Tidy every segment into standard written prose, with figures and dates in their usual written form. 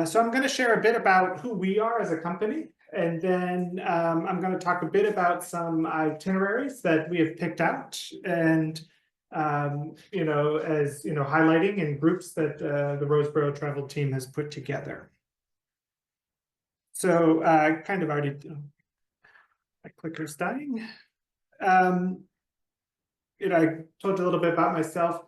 So I'm going to share a bit about who we are as a company, and then I'm going to talk a bit about some itineraries that we have picked out, and highlighting in groups that the Roseborough travel team has put together. So kind of already, my clicker's dying. I told you a little bit about myself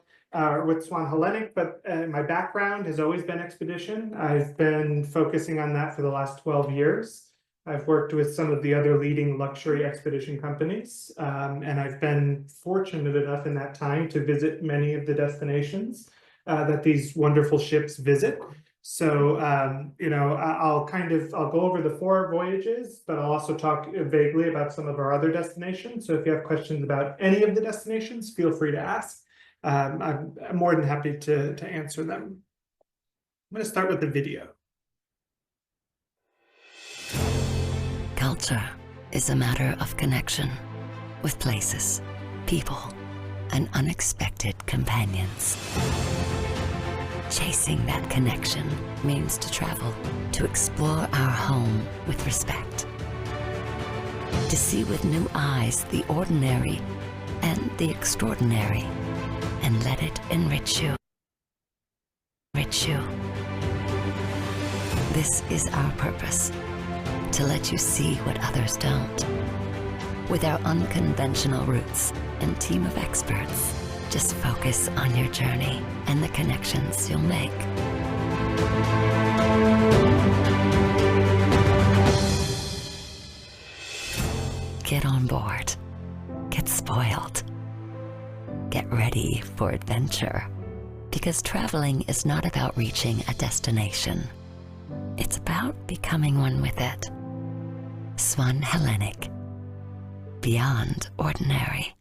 with Swan Hellenic, but my background has always been expedition. I've been focusing on that for the last 12 years. I've worked with some of the other leading luxury expedition companies, and I've been fortunate enough in that time to visit many of the destinations that these wonderful ships visit. So, I'll go over the 4 voyages, but I'll also talk vaguely about some of our other destinations. So if you have questions about any of the destinations, feel free to ask. I'm more than happy to answer them. I'm going to start with the video. Culture is a matter of connection with places, people, and unexpected companions. Chasing that connection means to travel, to explore our home with respect, to see with new eyes the ordinary and the extraordinary, and let it enrich you. This is our purpose, to let you see what others don't. With our unconventional roots and team of experts, just focus on your journey and the connections you'll make. Get on board. Get spoiled. Get ready for adventure. Because traveling is not about reaching a destination. It's about becoming one with it. Swan Hellenic. Beyond ordinary.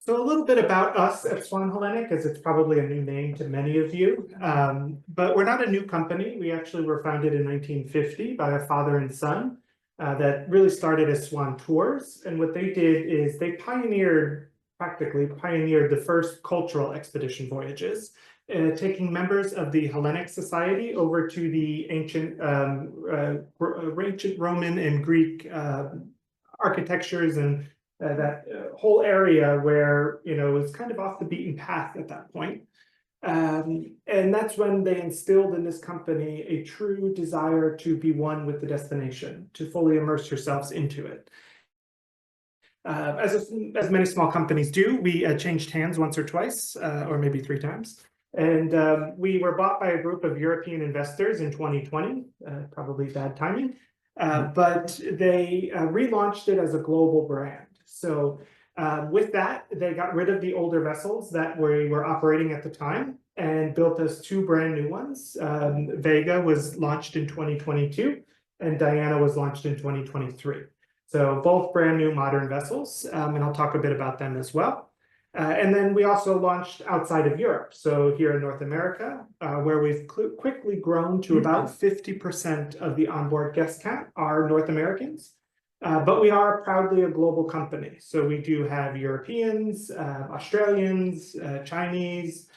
So a little bit about us at Swan Hellenic, as it's probably a new name to many of you, but we're not a new company. We actually were founded in 1950 by a father and son that really started as Swan Tours. And what they did is they practically pioneered the first cultural expedition voyages, taking members of the Hellenic society over to the ancient Roman and Greek architectures and that whole area where, it was kind of off the beaten path at that point. And that's when they instilled in this company a true desire to be one with the destination, to fully immerse yourselves into it. As many small companies do, we changed hands once or twice, or maybe 3 times. And we were bought by a group of European investors in 2020, probably bad timing, but they relaunched it as a global brand. So with that, they got rid of the older vessels that we were operating at the time and built us 2 brand new ones. Vega was launched in 2022 and Diana was launched in 2023. So both brand new modern vessels, and I'll talk a bit about them as well. And then we also launched outside of Europe. So here in North America, where we've quickly grown to about 50% of the onboard guest count are North Americans. But we are proudly a global company. So we do have Europeans, Australians, Chinese,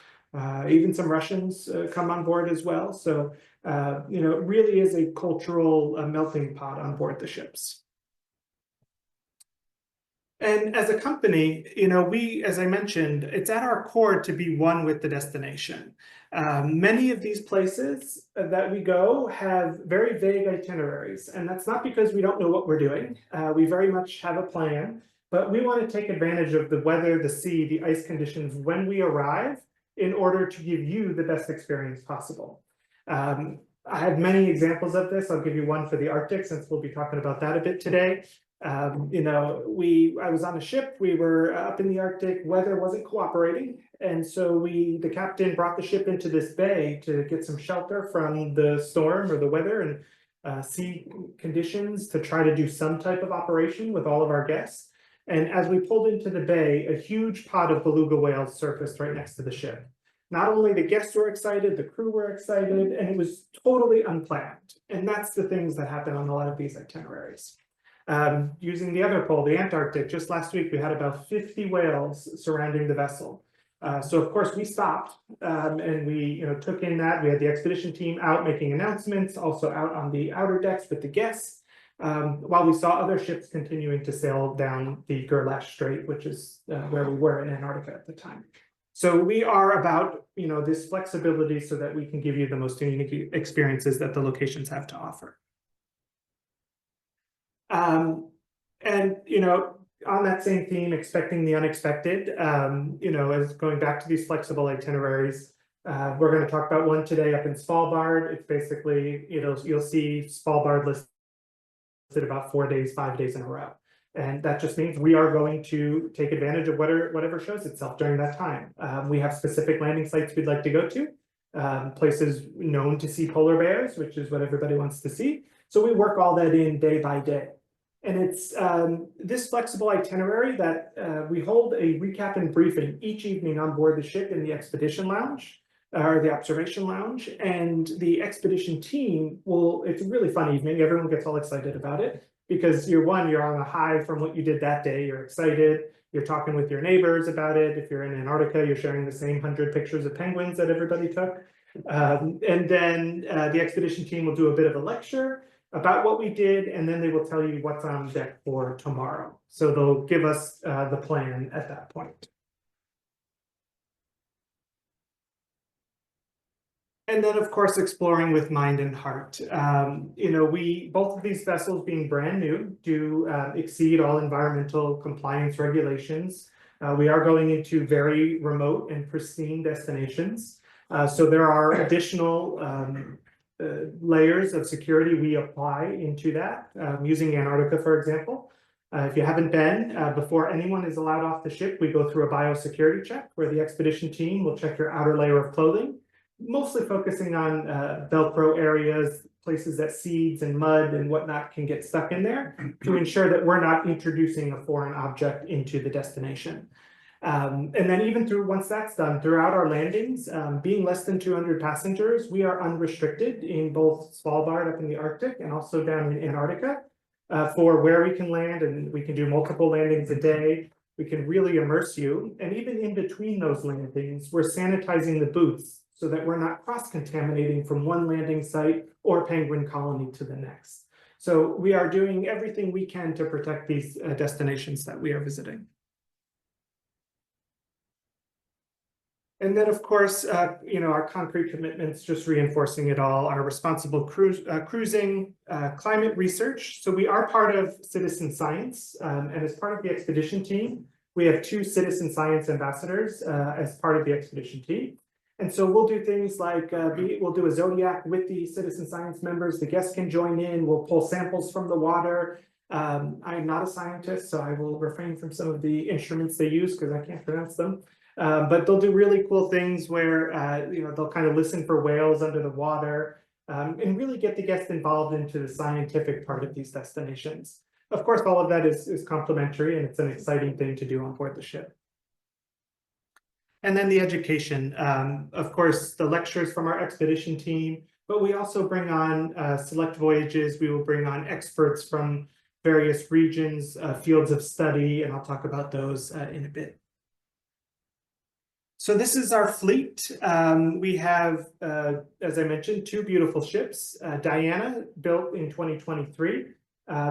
even some Russians come on board as well. So, it really is a cultural melting pot on board the ships. And as a company, we, as I mentioned, it's at our core to be one with the destination. Many of these places that we go have very vague itineraries, and that's not because we don't know what we're doing. We very much have a plan, but we want to take advantage of the weather, the sea, the ice conditions when we arrive in order to give you the best experience possible. I have many examples of this. I'll give you one for the Arctic, since we'll be talking about that a bit today. I was on a ship, we were up in the Arctic, weather wasn't cooperating. And so the captain brought the ship into this bay to get some shelter from the storm or the weather and sea conditions to try to do some type of operation with all of our guests. And as we pulled into the bay, a huge pod of beluga whales surfaced right next to the ship. Not only the guests were excited, the crew were excited, and it was totally unplanned. And that's the things that happen on a lot of these itineraries. Using the other pole, the Antarctic, just last week we had about 50 whales surrounding the vessel. So of course we stopped and we took in that. We had the expedition team out making announcements, also out on the outer decks with the guests, while we saw other ships continuing to sail down the Gerlache Strait, which is where we were in Antarctica at the time. So we are about this flexibility so that we can give you the most unique experiences that the locations have to offer. And on that same theme, expecting the unexpected, as going back to these flexible itineraries, we're going to talk about one today up in Svalbard. It's basically, you'll see Svalbard listed about 4 days, 5 days in a row. And that just means we are going to take advantage of whatever shows itself during that time. We have specific landing sites we'd like to go to, places known to see polar bears, which is what everybody wants to see. So we work all that in day by day. And it's this flexible itinerary that we hold a recap and briefing each evening on board the ship in the expedition lounge, or the observation lounge. And the expedition team it's a really fun evening. Everyone gets all excited about it because you're on a high from what you did that day. You're excited. You're talking with your neighbors about it. If you're in Antarctica, you're sharing the same 100 pictures of penguins that everybody took. And then the expedition team will do a bit of a lecture about what we did, and then they will tell you what's on deck for tomorrow. So they'll give us the plan at that point. And then, of course, exploring with mind and heart. Both of these vessels being brand new do exceed all environmental compliance regulations. We are going into very remote and pristine destinations. So there are additional layers of security we apply into that, using Antarctica, for example. If you haven't been, before anyone is allowed off the ship, we go through a biosecurity check where the expedition team will check your outer layer of clothing, mostly focusing on Velcro areas, places that seeds and mud and whatnot can get stuck in there, to ensure that we're not introducing a foreign object into the destination. And then even once that's done, throughout our landings, being less than 200 passengers, we are unrestricted in both Svalbard up in the Arctic and also down in Antarctica for where we can land, and we can do multiple landings a day. We can really immerse you. And even in between those landings, we're sanitizing the booths so that we're not cross-contaminating from one landing site or penguin colony to the next. So we are doing everything we can to protect these destinations that we are visiting. And then, of course, our concrete commitments, just reinforcing it all, our responsible cruising, climate research. So we are part of citizen science, and as part of the expedition team, we have 2 citizen science ambassadors as part of the expedition team. And so we'll do things like, we'll do a zodiac with the citizen science members. The guests can join in. We'll pull samples from the water. I am not a scientist, so I will refrain from some of the instruments they use because I can't pronounce them. But they'll do really cool things where they'll kind of listen for whales under the water, and really get the guests involved into the scientific part of these destinations. Of course, all of that is complimentary, and it's an exciting thing to do on board the ship. And then the education, of course, the lectures from our expedition team, but we also bring on select voyages. We will bring on experts from various regions, fields of study, and I'll talk about those in a bit. So this is our fleet. We have, as I mentioned, 2 beautiful ships. Diana, built in 2023.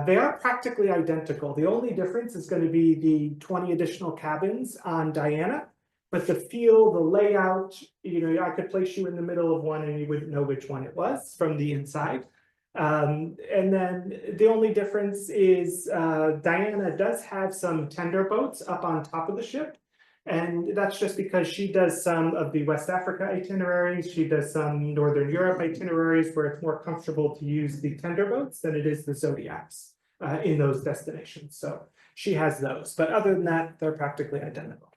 They are practically identical. The only difference is going to be the 20 additional cabins on Diana, but the feel, the layout, I could place you in the middle of one and you wouldn't know which one it was from the inside. And then the only difference is Diana does have some tender boats up on top of the ship. And that's just because she does some of the West Africa itineraries. She does some Northern Europe itineraries where it's more comfortable to use the tender boats than it is the Zodiacs in those destinations. So she has those. But other than that, they're practically identical.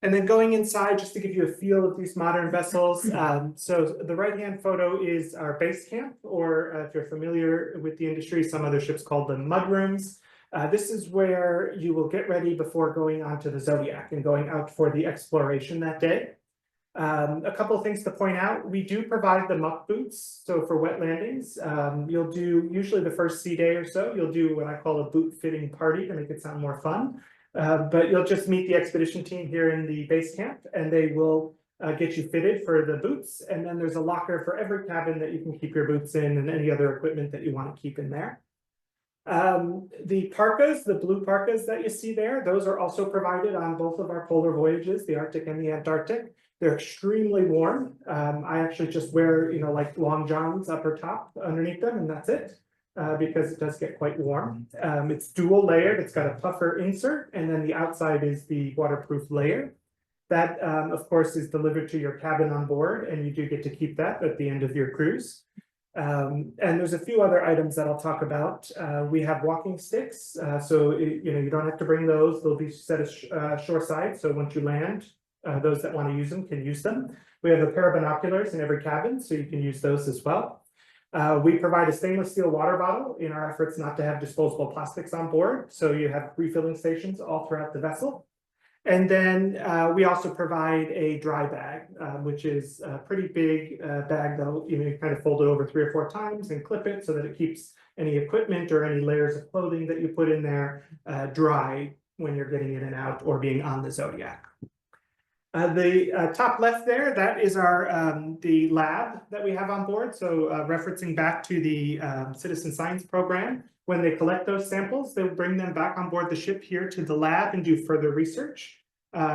And then going inside, just to give you a feel of these modern vessels. So the right-hand photo is our base camp, or if you're familiar with the industry, some other ships call them mudrooms. This is where you will get ready before going on to the Zodiac and going out for the exploration that day. A couple of things to point out. We do provide the muck boots. So for wet landings, you'll do, usually the first sea day or so, you'll do what I call a boot fitting party to make it sound more fun. But you'll just meet the expedition team here in the base camp, and they will get you fitted for the boots. And then there's a locker for every cabin that you can keep your boots in and any other equipment that you want to keep in there. The parkas, the blue parkas that you see there, those are also provided on both of our polar voyages, the Arctic and the Antarctic. They're extremely warm. I actually just wear, like long johns upper top underneath them, and that's it, because it does get quite warm. It's dual layered. It's got a puffer insert, and then the outside is the waterproof layer. That, of course, is delivered to your cabin on board, and you do get to keep that at the end of your cruise. And there's a few other items that I'll talk about. We have walking sticks, so you don't have to bring those. They'll be set shoreside, so once you land, those that want to use them can use them. We have a pair of binoculars in every cabin, so you can use those as well. We provide a stainless steel water bottle in our efforts not to have disposable plastics on board, so you have refilling stations all throughout the vessel. And then we also provide a dry bag, which is a pretty big bag that you kind of fold it over 3 or 4 times and clip it so that it keeps any equipment or any layers of clothing that you put in there dry when you're getting in and out or being on the Zodiac. The top left there, that is our the lab that we have on board. So referencing back to the citizen science program, when they collect those samples, they'll bring them back on board the ship here to the lab and do further research,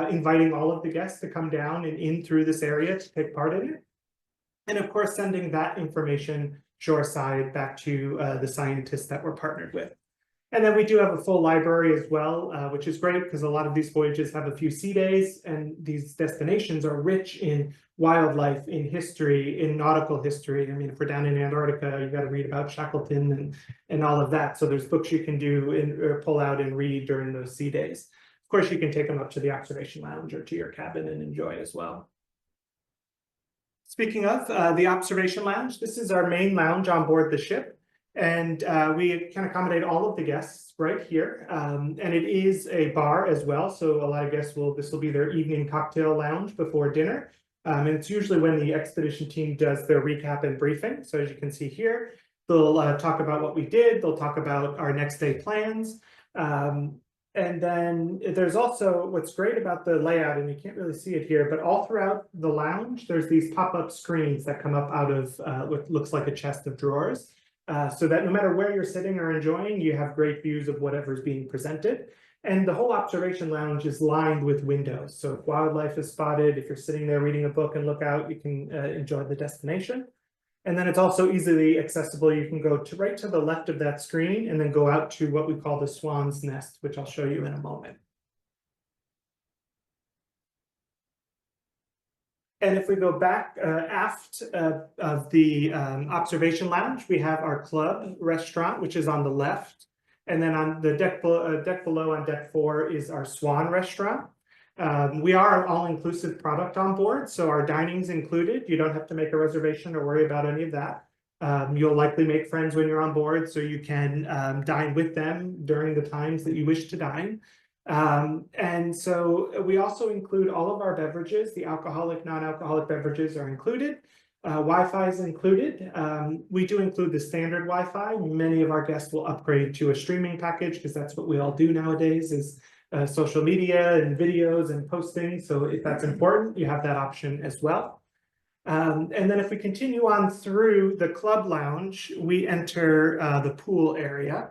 inviting all of the guests to come down and in through this area to take part in it. And of course, sending that information shoreside back to the scientists that we're partnered with. And then we do have a full library as well, which is great because a lot of these voyages have a few sea days, and these destinations are rich in wildlife, in history, in nautical history. I mean, if we're down in Antarctica, you got to read about Shackleton and all of that. So there's books you can do or pull out and read during those sea days. Of course, you can take them up to the observation lounge or to your cabin and enjoy as well. Speaking of the observation lounge, this is our main lounge on board the ship. And we can accommodate all of the guests right here. And it is a bar as well. So a lot of guests this will be their evening cocktail lounge before dinner. And it's usually when the expedition team does their recap and briefing. So as you can see here, they'll talk about what we did. They'll talk about our next day plans. And then there's also what's great about the layout, and you can't really see it here, but all throughout the lounge, there's these pop-up screens that come up out of what looks like a chest of drawers. So that no matter where you're sitting or enjoying, you have great views of whatever's being presented. And the whole observation lounge is lined with windows. So if wildlife is spotted, if you're sitting there reading a book and look out, you can enjoy the destination. And then it's also easily accessible. You can go right to the left of that screen and then go out to what we call the Swan's Nest, which I'll show you in a moment. And if we go back aft of the observation lounge, we have our club restaurant, which is on the left. And then on the deck below on deck 4 is our Swan restaurant. We are an all-inclusive product on board, so our dining's included. You don't have to make a reservation or worry about any of that. You'll likely make friends when you're on board, so you can dine with them during the times that you wish to dine. And so we also include all of our beverages. The alcoholic, non-alcoholic beverages are included. Wi-Fi is included. We do include the standard Wi-Fi. Many of our guests will upgrade to a streaming package because that's what we all do nowadays is social media and videos and posting. So if that's important, you have that option as well. And then if we continue on through the club lounge, we enter the pool area.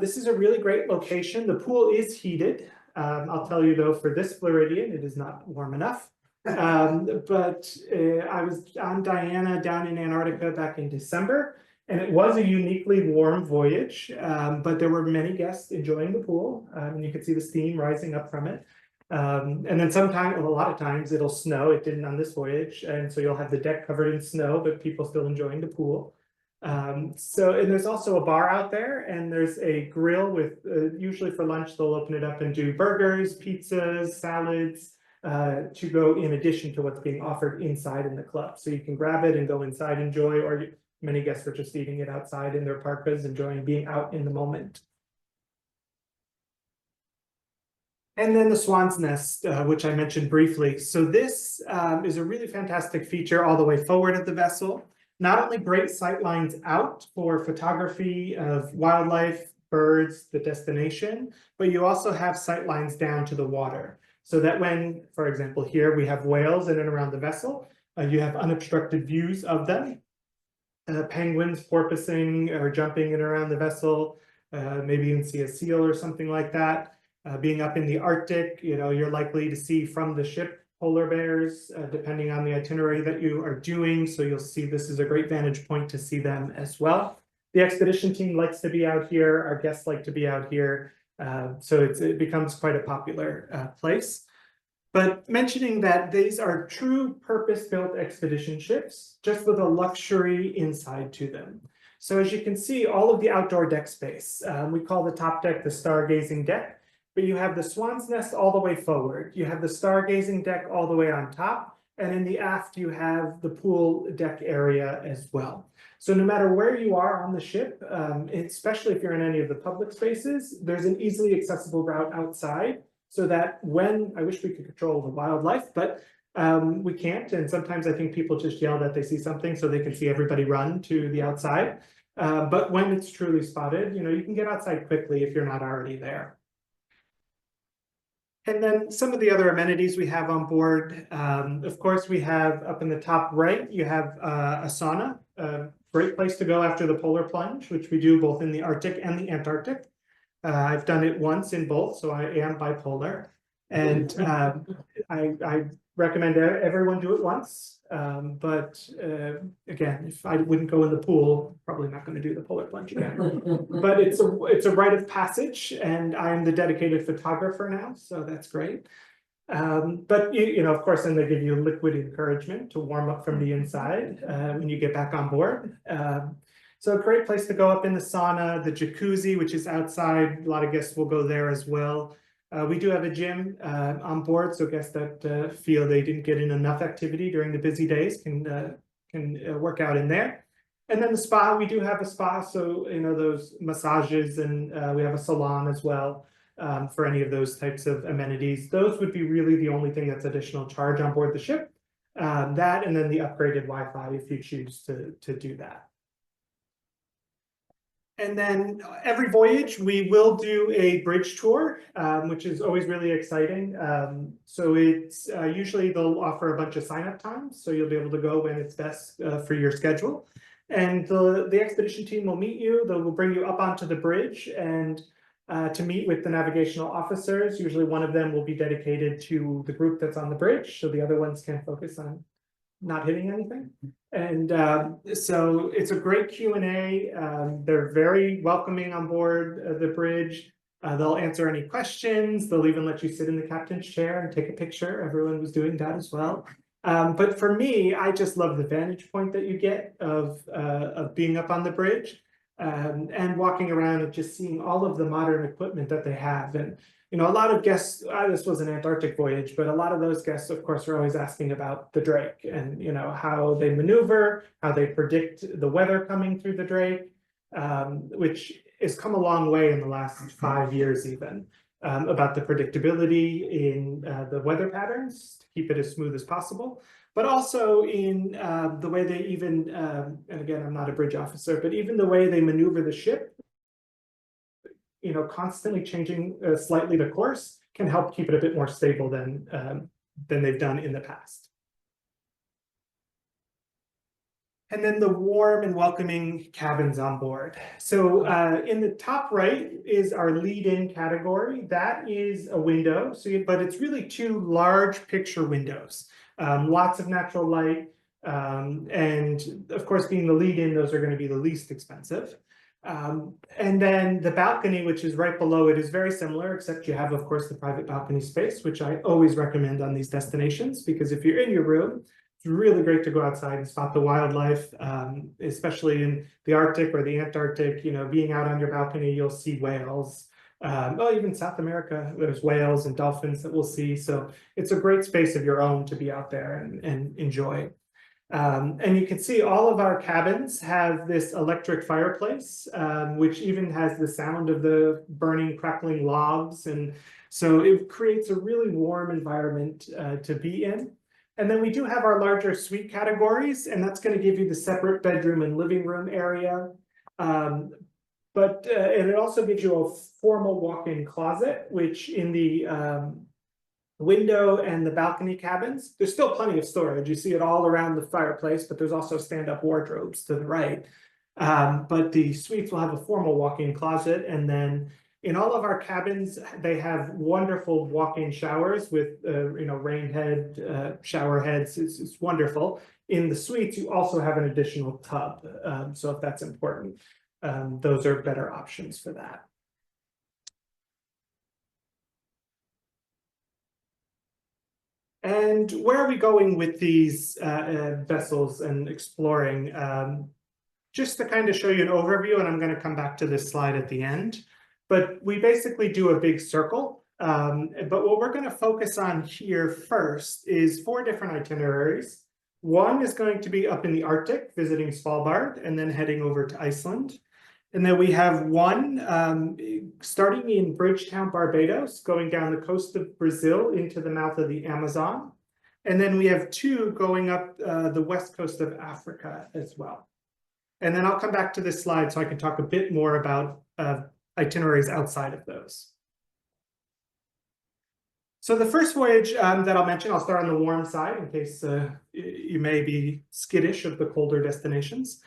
This is a really great location. The pool is heated. I'll tell you though, for this Floridian, it is not warm enough. But I was on Diana down in Antarctica back in December, and it was a uniquely warm voyage, but there were many guests enjoying the pool, and you could see the steam rising up from it. And then a lot of times it'll snow. It didn't on this voyage, and so you'll have the deck covered in snow, but people still enjoying the pool. And there's also a bar out there, and there's a grill with usually for lunch they'll open it up and do burgers, pizzas, salads to go in addition to what's being offered inside in the club. So you can grab it and go inside, enjoy, or many guests are just eating it outside in their parkas, enjoying being out in the moment. And then the Swan's Nest, which I mentioned briefly. So this is a really fantastic feature all the way forward of the vessel. Not only great sight lines out for photography of wildlife, birds, the destination, but you also have sight lines down to the water. So that when, for example, here we have whales in and around the vessel, you have unobstructed views of them. Penguins porpoising or jumping in and around the vessel, maybe you can see a seal or something like that. Being up in the Arctic, you're likely to see from the ship polar bears, depending on the itinerary that you are doing. So you'll see this is a great vantage point to see them as well. The expedition team likes to be out here. Our guests like to be out here. So it becomes quite a popular place. But mentioning that these are true purpose-built expedition ships, just with a luxury inside to them. So as you can see, all of the outdoor deck space, we call the top deck the stargazing deck, but you have the swan's nest all the way forward. You have the stargazing deck all the way on top, and in the aft you have the pool deck area as well. So no matter where you are on the ship, especially if you're in any of the public spaces, there's an easily accessible route outside, so that when, I wish we could control the wildlife, but we can't. And sometimes I think people just yell that they see something so they can see everybody run to the outside. But when it's truly spotted, you can get outside quickly if you're not already there. And then some of the other amenities we have on board, of course, we have up in the top right, you have a sauna, a great place to go after the polar plunge, which we do both in the Arctic and the Antarctic. I've done it once in both, so I am bipolar, and I recommend everyone do it once. But again, if I wouldn't go in the pool, probably not going to do the polar plunge again. But it's a rite of passage, and I'm the dedicated photographer now, so that's great. But of course, then they give you liquid encouragement to warm up from the inside when you get back on board. So a great place to go up in the sauna, the jacuzzi, which is outside. A lot of guests will go there as well. We do have a gym on board, so guests that feel they didn't get in enough activity during the busy days can work out in there. And then the spa, we do have a spa, so those massages, and we have a salon as well for any of those types of amenities. Those would be really the only thing that's additional charge on board the ship. That and then the upgraded Wi-Fi if you choose to do that. And then every voyage, we will do a bridge tour, which is always really exciting. So it's usually they'll offer a bunch of sign-up times, so you'll be able to go when it's best for your schedule. And the expedition team will meet you. They will bring you up onto the bridge and to meet with the navigational officers. Usually one of them will be dedicated to the group that's on the bridge, so the other ones can focus on not hitting anything. And so it's a great Q&A. They're very welcoming on board the bridge. They'll answer any questions. They'll even let you sit in the captain's chair and take a picture. Everyone was doing that as well. But for me, I just love the vantage point that you get of being up on the bridge and walking around and just seeing all of the modern equipment that they have. And a lot of guests, this was an Antarctic voyage, but a lot of those guests, of course, are always asking about the Drake and, how they maneuver, how they predict the weather coming through the Drake, which has come a long way in the last 5 years even, about the predictability in the weather patterns to keep it as smooth as possible, but also in the way they even, and again, I'm not a bridge officer, but even the way they maneuver the ship, constantly changing slightly the course can help keep it a bit more stable than they've done in the past. And then the warm and welcoming cabins on board. So in the top right is our lead-in category. That is a window, but it's really two large picture windows. Lots of natural light, and of course, being the lead-in, those are going to be the least expensive. And then the balcony, which is right below it, is very similar, except you have, of course, the private balcony space, which I always recommend on these destinations, because if you're in your room, it's really great to go outside and spot the wildlife, especially in the Arctic or the Antarctic. Being out on your balcony, you'll see whales. Well, even South America, there's whales and dolphins that we'll see. So it's a great space of your own to be out there and enjoy. And you can see all of our cabins have this electric fireplace, which even has the sound of the burning, crackling logs. And so it creates a really warm environment to be in. And then we do have our larger suite categories, and that's going to give you the separate bedroom and living room area. But and it also gives you a formal walk-in closet, which in the window and the balcony cabins, there's still plenty of storage. You see it all around the fireplace, but there's also stand-up wardrobes to the right. But the suites will have a formal walk-in closet, and then in all of our cabins, they have wonderful walk-in showers with rain head, shower heads. It's wonderful. In the suites, you also have an additional tub. So if that's important, those are better options for that. And where are we going with these vessels and exploring? Just to kind of show you an overview, and I'm going to come back to this slide at the end. But we basically do a big circle. But what we're going to focus on here first is 4 different itineraries. One is going to be up in the Arctic, visiting Svalbard, and then heading over to Iceland. And then we have one starting in Bridgetown, Barbados, going down the coast of Brazil into the mouth of the Amazon. And then we have 2 going up the west coast of Africa as well. And then I'll come back to this slide so I can talk a bit more about itineraries outside of those. So the first voyage that I'll mention, I'll start on the warm side in case you may be skittish of the colder destinations.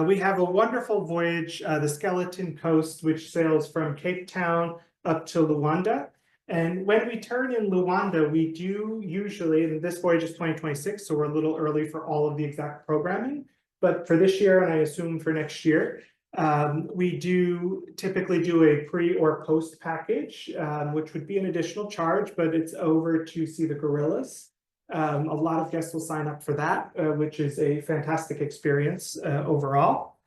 We have a wonderful voyage, the Skeleton Coast, which sails from Cape Town up to Luanda. And when we turn in Luanda, we do usually, and this voyage is 2026, so we're a little early for all of the exact programming. But for this year, and I assume for next year, we do typically do a pre or post package, which would be an additional charge, but it's over to see the gorillas. A lot of guests will sign up for that, which is a fantastic experience overall.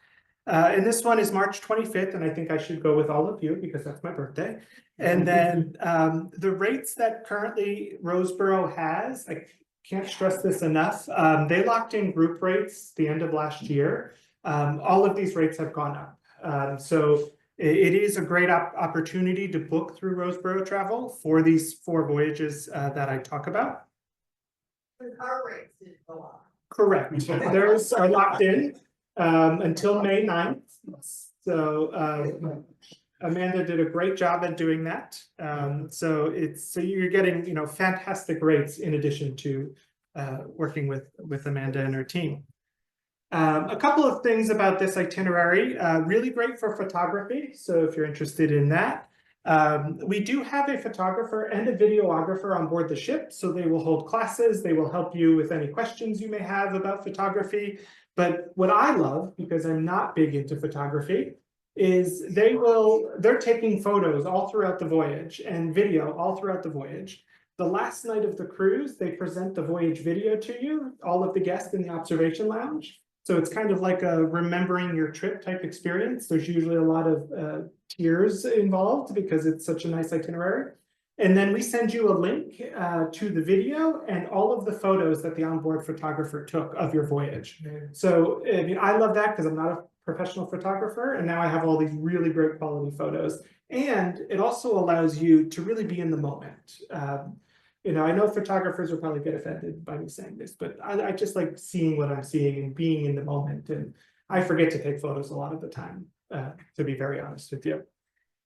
And this one is March 25th, and I think I should go with all of you because that's my birthday. And then the rates that currently Roseborough has, I can't stress this enough, they locked in group rates the end of last year. All of these rates have gone up. So it is a great opportunity to book through Roseborough Travel for these 4 voyages that I talk about. Our rates did go up. Correct. Theirs are locked in until May 9th. So Amanda did a great job at doing that. So you're getting fantastic rates in addition to working with Amanda and her team. A couple of things about this itinerary, really great for photography. So if you're interested in that, we do have a photographer and a videographer on board the ship. So they will hold classes. They will help you with any questions you may have about photography. But what I love, because I'm not big into photography, is they're taking photos all throughout the voyage and video all throughout the voyage. The last night of the cruise, they present the voyage video to you, all of the guests in the observation lounge. So it's kind of like a remembering your trip type experience. There's usually a lot of tears involved because it's such a nice itinerary. And then we send you a link to the video and all of the photos that the onboard photographer took of your voyage. So I mean, I love that because I'm not a professional photographer, and now I have all these really great quality photos. And it also allows you to really be in the moment. I know photographers will probably get offended by me saying this, but I just like seeing what I'm seeing and being in the moment. And I forget to take photos a lot of the time, to be very honest with you.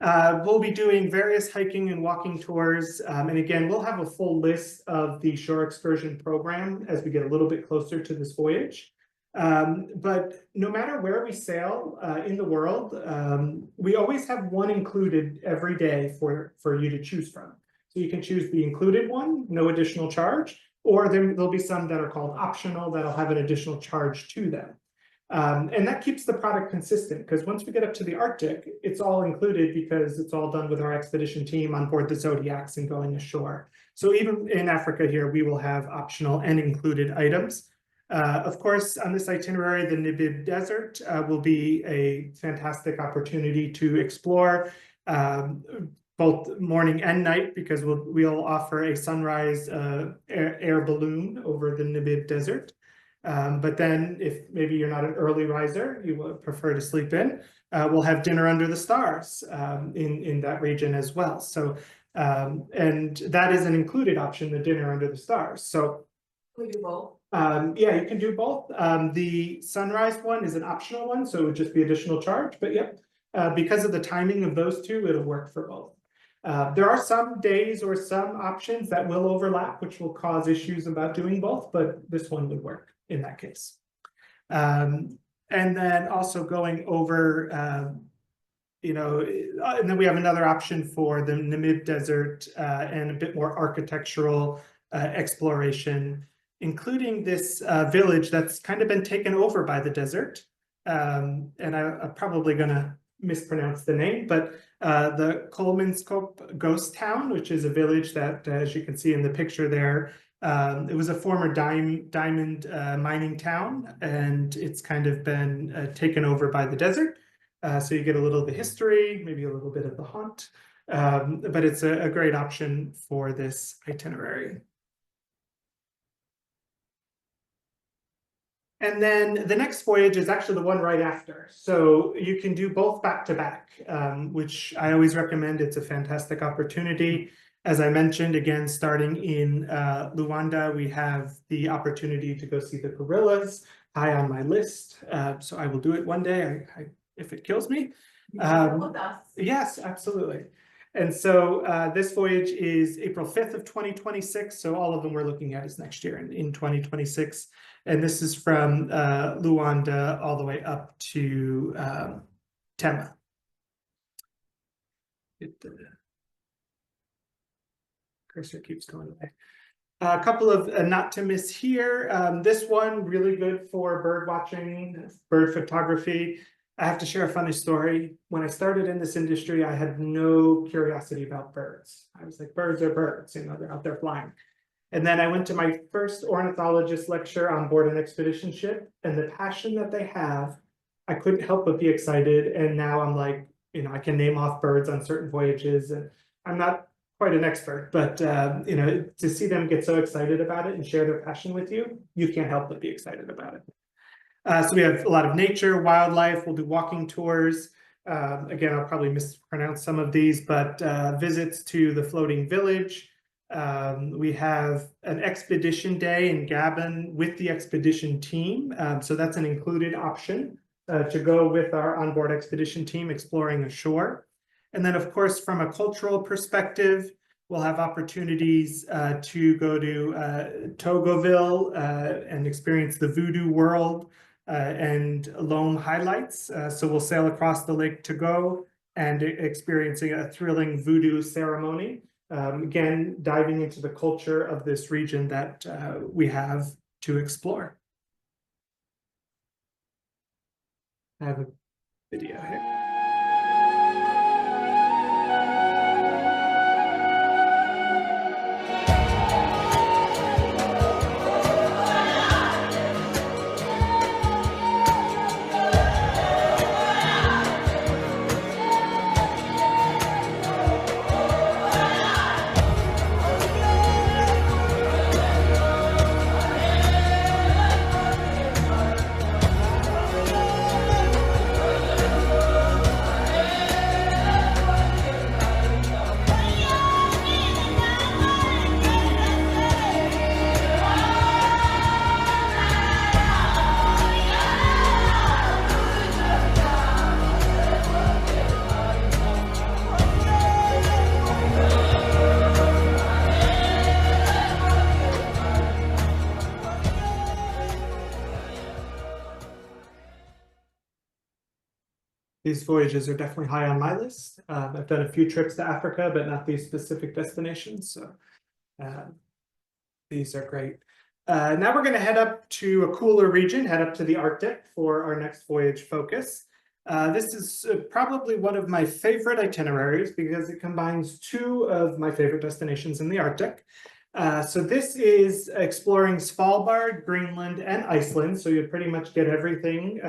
We'll be doing various hiking and walking tours. And again, we'll have a full list of the shore excursion program as we get a little bit closer to this voyage. But no matter where we sail in the world, we always have one included every day for you to choose from. So you can choose the included one, no additional charge, or there'll be some that are called optional that'll have an additional charge to them. And that keeps the product consistent because once we get up to the Arctic, it's all included because it's all done with our expedition team on board the Zodiacs and going ashore. So even in Africa here, we will have optional and included items. Of course, on this itinerary, the Namib Desert will be a fantastic opportunity to explore both morning and night because we'll offer a sunrise air balloon over the Namib Desert. But then if maybe you're not an early riser, you would prefer to sleep in, we'll have dinner under the stars in that region as well. So, and that is an included option, the dinner under the stars. So we do both. Yeah, you can do both. The sunrise one is an optional one, so it would just be additional charge. But yep, Because of the timing of those two, it'll work for both. There are some days or some options that will overlap, which will cause issues about doing both, but this one would work in that case. And then also going over, and then we have another option for the Namib Desert and a bit more architectural exploration, including this village that's kind of been taken over by the desert. And I'm probably going to mispronounce the name, but the Kolminskop ghost town, which is a village that, as you can see in the picture there, it was a former diamond mining town, and it's kind of been taken over by the desert. So you get a little of the history, maybe a little bit of the haunt, but it's a great option for this itinerary. And then the next voyage is actually the one right after. So you can do both back to back, which I always recommend. It's a fantastic opportunity. As I mentioned, again, starting in Luanda, we have the opportunity to go see the gorillas, high on my list. So I will do it one day if it kills me. With us. Yes, absolutely. And so this voyage is April 5th of 2026. So all of them we're looking at is next year in 2026. And this is from Luanda all the way up to Tema. Cursor keeps going away. A couple of not to miss here. This one really good for bird watching, bird photography. I have to share a funny story. When I started in this industry, I had no curiosity about birds. I was like, birds are birds, they're out there flying. And then I went to my first ornithologist lecture on board an expedition ship, and the passion that they have, I couldn't help but be excited. And now I'm like, I can name off birds on certain voyages, and I'm not quite an expert, but to see them get so excited about it and share their passion with you, you can't help but be excited about it. So we have a lot of nature, wildlife. We'll do walking tours. Again, I'll probably mispronounce some of these, but visits to the floating village. We have an expedition day in Gabon with the expedition team. So that's an included option to go with our onboard expedition team exploring ashore. And then, of course, from a cultural perspective, we'll have opportunities to go to Togoville and experience the voodoo world and Loam highlights. So we'll sail across the Lake Togo and experiencing a thrilling voodoo ceremony. Again, diving into the culture of this region that we have to explore. I have a video here. These voyages are definitely high on my list. I've done a few trips to Africa, but not these specific destinations. So these are great. Now we're going to head up to a cooler region, head up to the Arctic for our next voyage focus. This is probably one of my favorite itineraries because it combines two of my favorite destinations in the Arctic. So this is exploring Svalbard, Greenland, and Iceland. So you pretty much get everything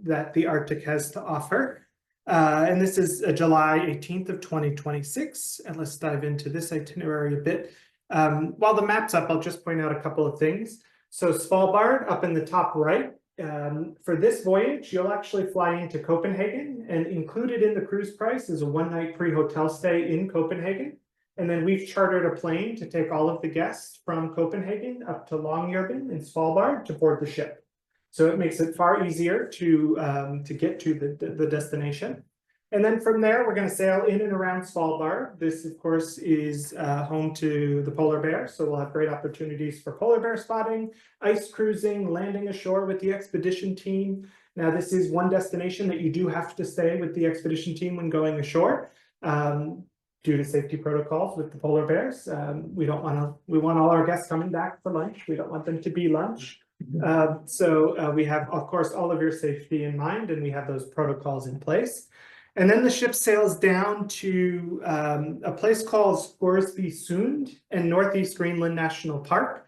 that the Arctic has to offer. And this is July 18th of 2026. And let's dive into this itinerary a bit. While the map's up, I'll just point out a couple of things. So Svalbard up in the top right. For this voyage, you'll actually fly into Copenhagen, and included in the cruise price is a one-night pre-hotel stay in Copenhagen. And then we've chartered a plane to take all of the guests from Copenhagen up to Longyearbyen in Svalbard to board the ship. So it makes it far easier to get to the destination. And then from there, we're going to sail in and around Svalbard. This, of course, is home to the polar bear. So we'll have great opportunities for polar bear spotting, ice cruising, landing ashore with the expedition team. Now, this is one destination that you do have to stay with the expedition team when going ashore. Due to safety protocols with the polar bears. We want all our guests coming back for lunch. We don't want them to be lunch. So we have, of course, all of your safety in mind, and we have those protocols in place. And then the ship sails down to a place called Scoresby Sund in Northeast Greenland National Park,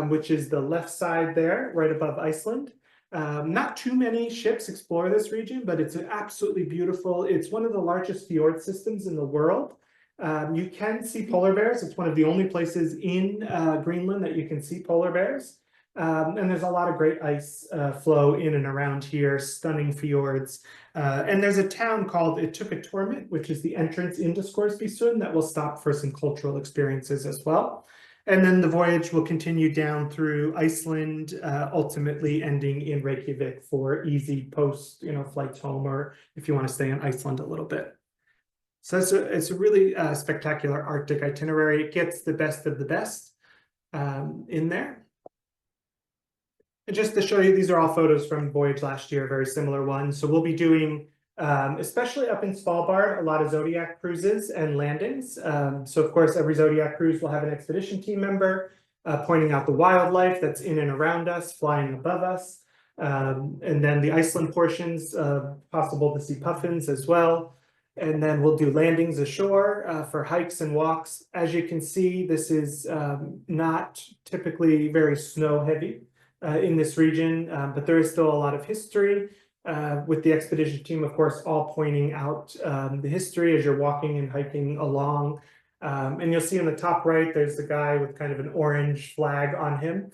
which is the left side there, right above Iceland. Not too many ships explore this region, but it's absolutely beautiful. It's one of the largest fjord systems in the world. You can see polar bears. It's one of the only places in Greenland that you can see polar bears. And there's a lot of great ice flow in and around here, stunning fjords. And there's a town called Ittuqatormit, which is the entrance into Scoresby Sund that will stop for some cultural experiences as well. And then the voyage will continue down through Iceland, ultimately ending in Reykjavik for easy post, flights home, or if you want to stay in Iceland a little bit. So it's a really spectacular Arctic itinerary. It gets the best of the best in there. And just to show you, these are all photos from voyage last year, very similar ones. So we'll be doing, especially up in Svalbard, a lot of Zodiac cruises and landings. So of course, every Zodiac cruise will have an expedition team member pointing out the wildlife that's in and around us, flying above us. And then the Iceland portions, possible to see puffins as well. And then we'll do landings ashore for hikes and walks. As you can see, this is not typically very snow heavy in this region, but there is still a lot of history with the expedition team, of course, all pointing out the history as you're walking and hiking along. And you'll see in the top right, there's the guy with kind of an orange flag on him.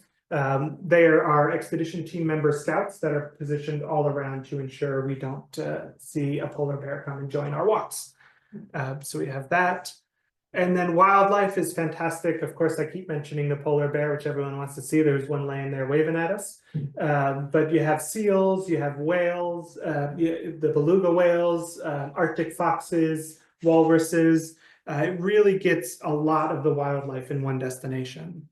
There are expedition team member scouts that are positioned all around to ensure we don't see a polar bear come and join our walks. So we have that. And then wildlife is fantastic. Of course, I keep mentioning the polar bear, which everyone wants to see. There's one laying there waving at us. But you have seals, you have whales, the beluga whales, Arctic foxes, walruses. It really gets a lot of the wildlife in one destination.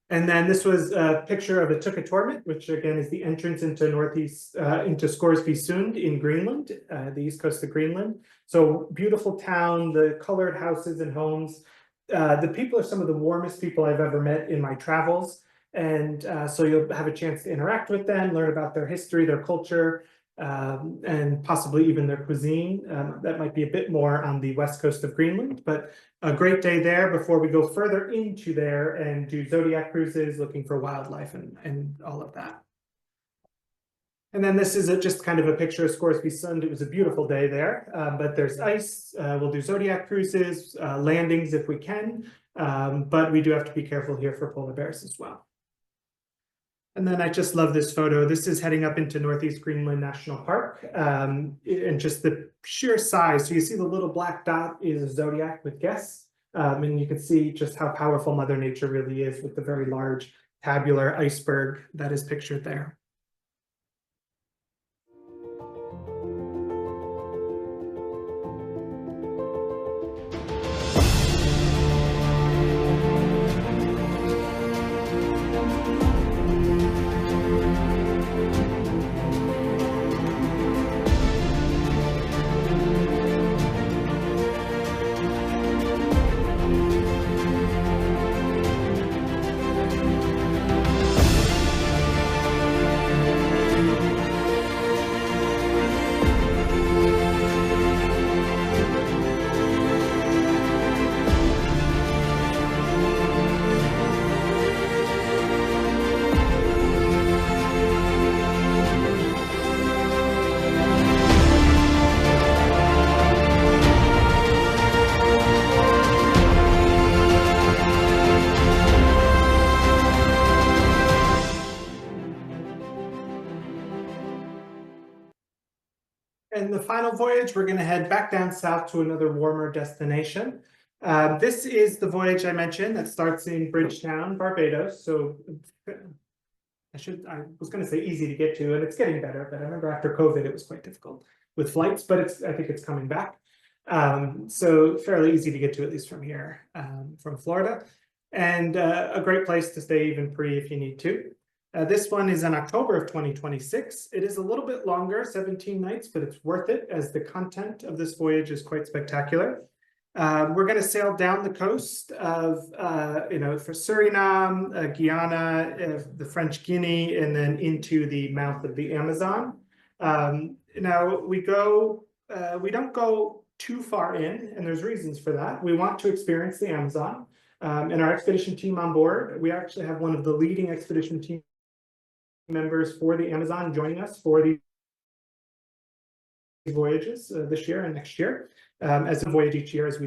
And then this was a picture of Ittuqatormit, which again is the entrance into into Scoresby Sund in Greenland, the east coast of Greenland. So beautiful town, the colored houses and homes. The people are some of the warmest people I've ever met in my travels. And so you'll have a chance to interact with them, learn about their history, their culture, and possibly even their cuisine. That might be a bit more on the west coast of Greenland, but a great day there before we go further into there and do Zodiac cruises, looking for wildlife and all of that. And then this is just kind of a picture of Scoresby Sund. It was a beautiful day there, but there's ice. We'll do Zodiac cruises, landings if we can, but we do have to be careful here for polar bears as well. And then I just love this photo. This is heading up into Northeast Greenland National Park, and just the sheer size. So you see the little black dot is a Zodiac with guests, and you can see just how powerful Mother Nature really is with the very large tabular iceberg that is pictured there. And the final voyage, we're going to head back down south to another warmer destination. This is the voyage I mentioned that starts in Bridgetown, Barbados. So I was going to say easy to get to, and it's getting better, but I remember after COVID, it was quite difficult with flights, but I think it's coming back. So fairly easy to get to, at least from here, from Florida, and a great place to stay even pre if you need to. This one is in October of 2026. It is a little bit longer, 17 nights, but it's worth it as the content of this voyage is quite spectacular. We're going to sail down the coast of, for Suriname, Guyana, the French Guiana, and then into the mouth of the Amazon. Now we don't go too far in, and there's reasons for that. We want to experience the Amazon, and our expedition team on board. We actually have one of the leading expedition team members for the Amazon joining us for these voyages this year and next year. As a voyage each year, as we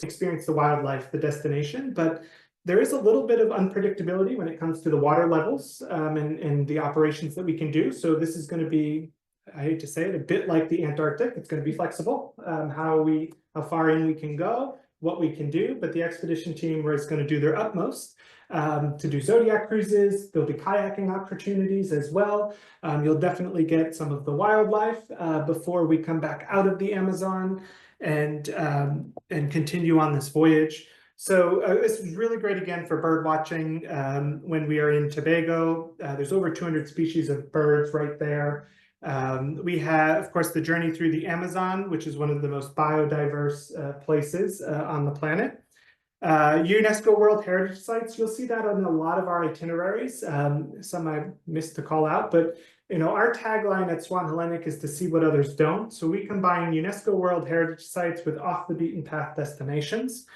experience the wildlife, the destination, but there is a little bit of unpredictability when it comes to the water levels and the operations that we can do. So this is going to be, I hate to say it, a bit like the Antarctic. It's going to be flexible, how far in we can go, what we can do, but the expedition team is going to do their utmost to do Zodiac cruises. There'll be kayaking opportunities as well. You'll definitely get some of the wildlife before we come back out of the Amazon and continue on this voyage. So this is really great again for bird watching when we are in Tobago. There's over 200 species of birds right there. We have, of course, the journey through the Amazon, which is one of the most biodiverse places on the planet. UNESCO World Heritage Sites, you'll see that on a lot of our itineraries. Some I missed to call out, but our tagline at Swan Hellenic is to see what others don't. So we combine UNESCO World Heritage Sites with off the beaten path destinations.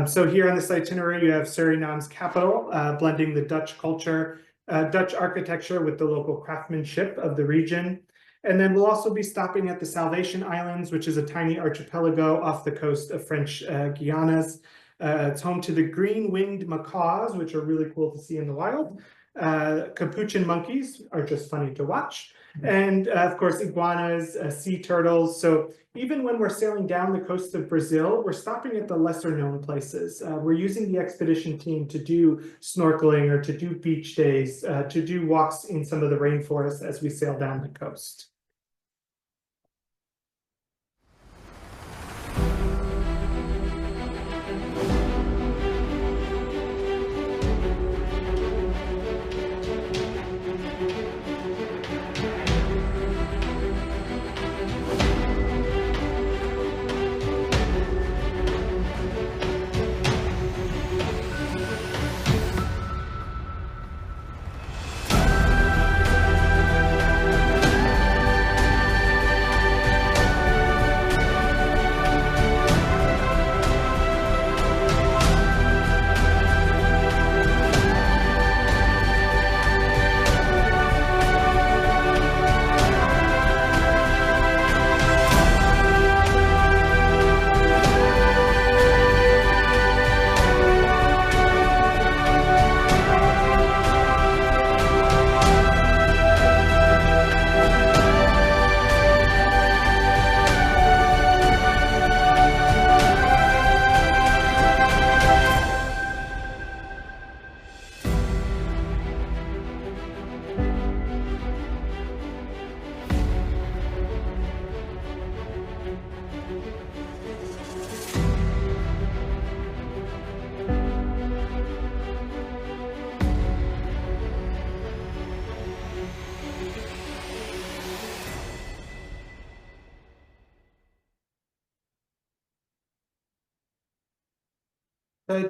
So here on this itinerary, you have Suriname's capital, blending the Dutch culture, Dutch architecture with the local craftsmanship of the region. And then we'll also be stopping at the Salvation Islands, which is a tiny archipelago off the coast of French Guianas. It's home to the green-winged macaws, which are really cool to see in the wild. Capuchin monkeys are just funny to watch. And of course, iguanas, sea turtles. So even when we're sailing down the coast of Brazil, we're stopping at the lesser known places. We're using the expedition team to do snorkeling or to do beach days, to do walks in some of the rainforests as we sail down the coast.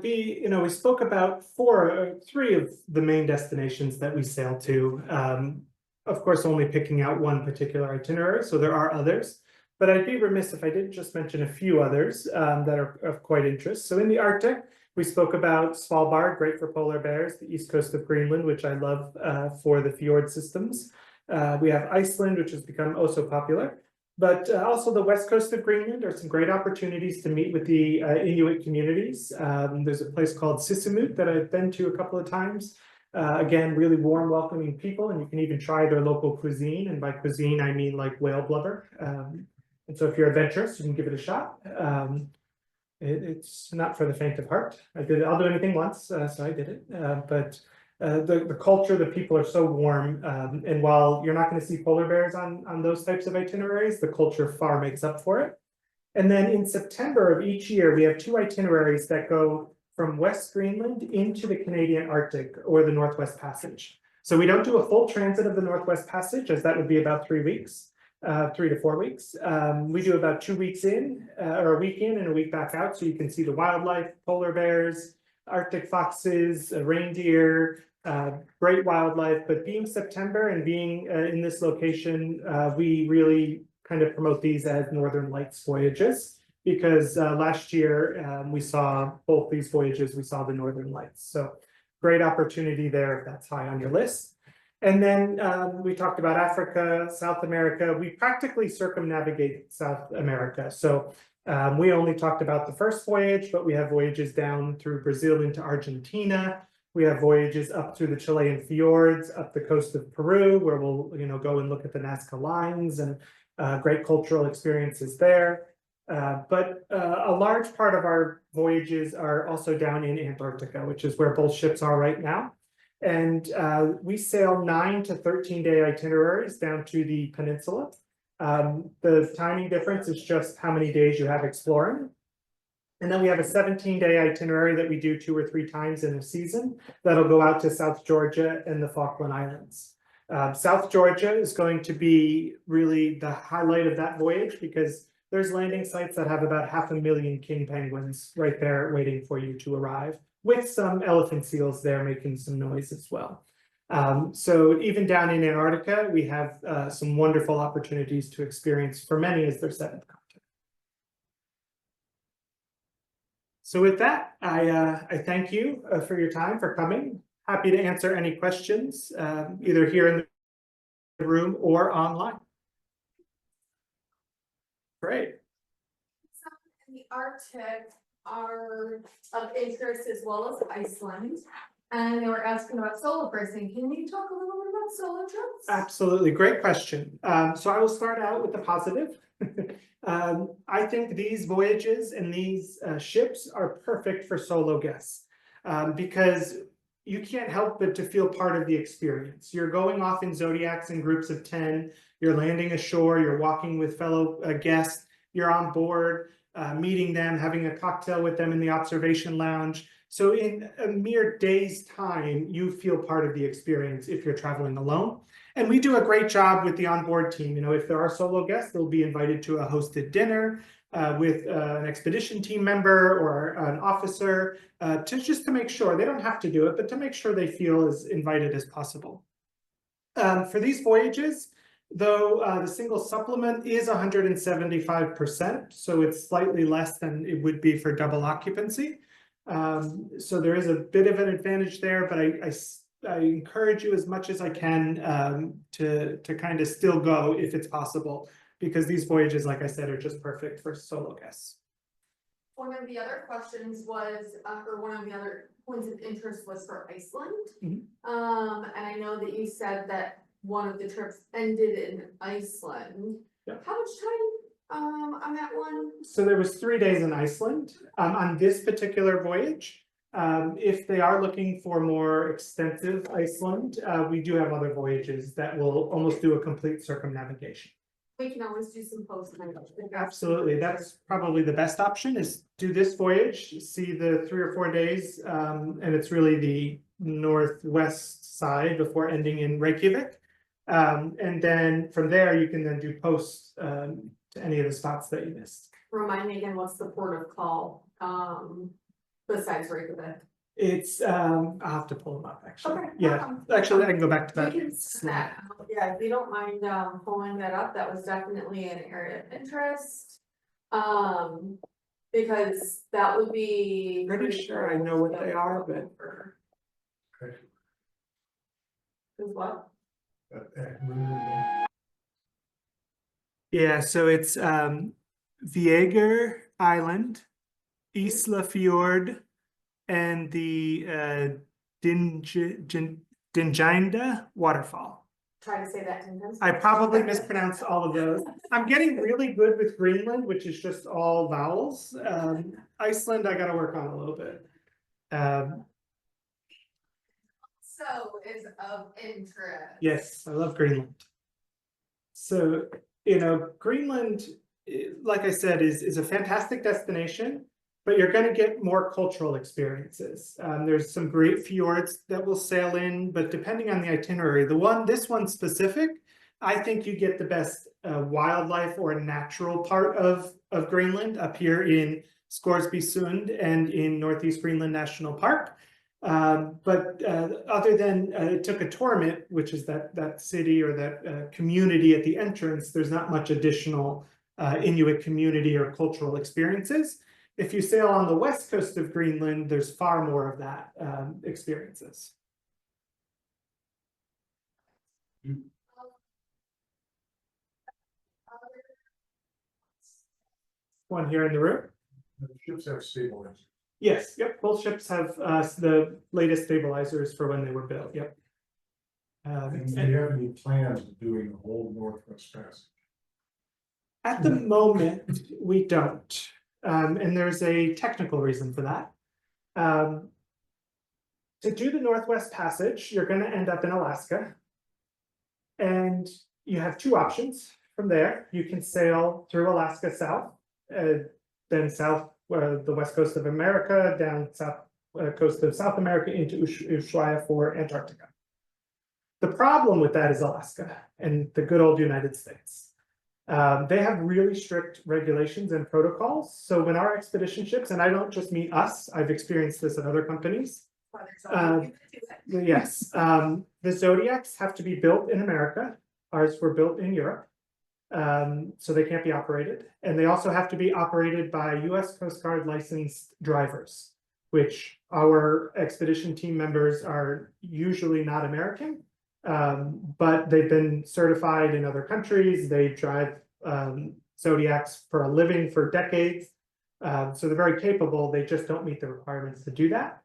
We spoke about three of the main destinations that we sail to. Of course, only picking out one particular itinerary, so there are others. But I'd be remiss if I didn't just mention a few others that are of quite interest. So in the Arctic, we spoke about Svalbard, great for polar bears, the east coast of Greenland, which I love for the fjord systems. We have Iceland, which has become oh so popular. But also the west coast of Greenland are some great opportunities to meet with the Inuit communities. There's a place called Sissamut that I've been to a couple of times. Again, really warm, welcoming people, and you can even try their local cuisine. And by cuisine, I mean like whale blubber. And so if you're adventurous, you can give it a shot. It's not for the faint of heart. I'll do anything once, so I did it. But the culture, the people are so warm, and while you're not going to see polar bears on those types of itineraries, the culture far makes up for it. And then in September of each year, we have 2 itineraries that go from West Greenland into the Canadian Arctic or the Northwest Passage. So we don't do a full transit of the Northwest Passage, as that would be about 3 weeks, 3 to 4 weeks. We do about 2 weeks in, or a week in and a week back out, so you can see the wildlife, polar bears, Arctic foxes, reindeer, great wildlife. But being September and being in this location, we really kind of promote these as Northern Lights voyages, because last year we saw both these voyages, we saw the Northern Lights. So great opportunity there if that's high on your list. And then we talked about Africa, South America. We practically circumnavigate South America. So we only talked about the first voyage, but we have voyages down through Brazil into Argentina. We have voyages up through the Chilean fjords, up the coast of Peru, where we'll go and look at the Nazca lines and great cultural experiences there. But a large part of our voyages are also down in Antarctica, which is where both ships are right now. And we sail 9 to 13-day itineraries down to the peninsula. The timing difference is just how many days you have exploring. And then we have a 17-day itinerary that we do 2 or 3 times in a season that'll go out to South Georgia and the Falkland Islands. South Georgia is going to be really the highlight of that voyage, because there's landing sites that have about 500,000 king penguins right there waiting for you to arrive, with some elephant seals there making some noise as well. So even down in Antarctica, we have some wonderful opportunities to experience, for many as their 7th continent. So with that, I thank you for your time, for coming. Happy to answer any questions, either here in the room or online. Great. Some in the Arctic are of interest, as well as Iceland. And they were asking about solo racing. Can you talk a little bit about solo trips? Absolutely, great question. So I will start out with the positive. I think these voyages and these ships are perfect for solo guests, because you can't help but to feel part of the experience. You're going off in zodiacs in groups of 10, you're landing ashore, you're walking with fellow guests, you're on board, meeting them, having a cocktail with them in the observation lounge. So in a mere day's time, you feel part of the experience if you're traveling alone. And we do a great job with the onboard team. If there are solo guests, they'll be invited to a hosted dinner with an expedition team member or an officer, to make sure, they don't have to do it, but to make sure they feel as invited as possible. For these voyages, though, the single supplement is 175%, so it's slightly less than it would be for double occupancy. So there is a bit of an advantage there, but I encourage you as much as I can to kind of still go if it's possible, because these voyages, like I said, are just perfect for solo guests. One of the other questions was, or one of the other points of interest was for Iceland. Mhm. And I know that you said that one of the trips ended in Iceland. Yeah. How much time on that one? So there was 3 days in Iceland on this particular voyage. If they are looking for more extensive Iceland, we do have other voyages that will almost do a complete circumnavigation. We can always do some post. Absolutely, that's probably the best option, is do this voyage, see the 3 or 4 days, and it's really the northwest side before ending in Reykjavik. And then from there, you can then do post to any of the spots that you missed. Remind me again, what's the port of call besides Reykjavik? It's I'll have to pull them up actually. Okay. Yeah, actually I can go back to We that. can send that. Yeah, if you don't mind pulling that up, that was definitely an area of interest. Because that would be. Pretty sure I know what they are, but. Is what? Yeah, so it's Viager Island, Isla Fjord, and the Dinginda waterfall. Try to say that 10 times. I probably mispronounced all of those. I'm getting really good with Greenland, which is just all vowels. Iceland, I got to work on a little bit. also is of interest. Yes, I love Greenland. So, you know, Greenland, like I said, is a fantastic destination, but you're going to get more cultural experiences. There's some great fjords that we'll sail in, but depending on the itinerary, this one specific, I think you get the best wildlife or natural part of Greenland up here in Scoresby Sund and in Northeast Greenland National Park. But other than Tukatoormiit, which is that city or that community at the entrance, there's not much additional Inuit community or cultural experiences. If you sail on the west coast of Greenland, there's far more of that experiences. One here in the room. The ships have stabilizers. Yes, yep, both ships have the latest stabilizers for when they were built, yep. And do you have any plans of doing the whole Northwest Passage? At the moment, we don't, and there's a technical reason for that. To do the Northwest Passage, you're going to end up in Alaska, and you have two options from there. You can sail through Alaska south, then south the west coast of America, down south coast of South America into Ushuaia for Antarctica. The problem with that is Alaska and the good old United States. They have really strict regulations and protocols. So when our expedition ships, and I don't just mean us, I've experienced this at other companies. Yes, the Zodiacs have to be built in America. Ours were built in Europe. So they can't be operated, and they also have to be operated by US Coast Guard licensed drivers, which our expedition team members are usually not American, but they've been certified in other countries. They drive Zodiacs for a living for decades, so they're very capable. They just don't meet the requirements to do that.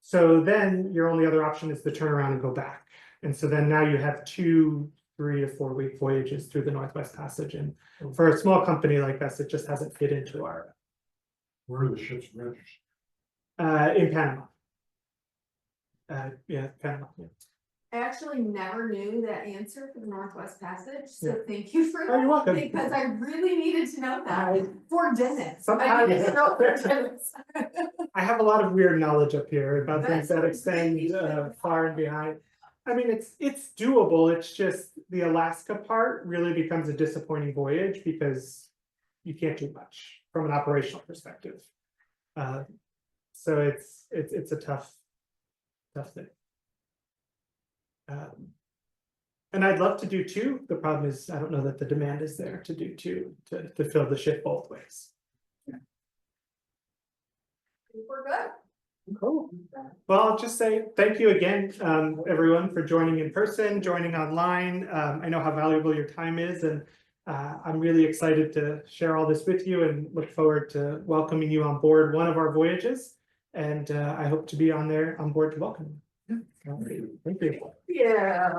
So then your only other option is to turn around and go back, and so then now you have 2 3 to 4 week voyages through the Northwest Passage, and for a small company like us, it just hasn't fit into our. Where are the ships registered? In Panama. Yeah, Panama. Yeah. I actually never knew that answer for the Northwest Passage, so Yeah. thank you for Oh, you're that, welcome. because I really needed to know that I- for Dennis. I Sometimes- needed to know for Dennis. I have a lot of weird knowledge up here about things That's that extend really far and behind. I mean, it's doable. It's just the Alaska part really becomes a disappointing voyage because you can't do much from an operational perspective. So it's a tough thing. And I'd love to do 2. The problem is I don't know that the demand is there to do 2 to fill the ship both ways. We're good. Cool. Well, I'll just say thank you again, everyone, for joining in person, joining online. I know how valuable your time is, and I'm really excited to share all this with you and look forward to welcoming you on board one of our voyages. And I hope to be on board to welcome you. Thank you. Yeah.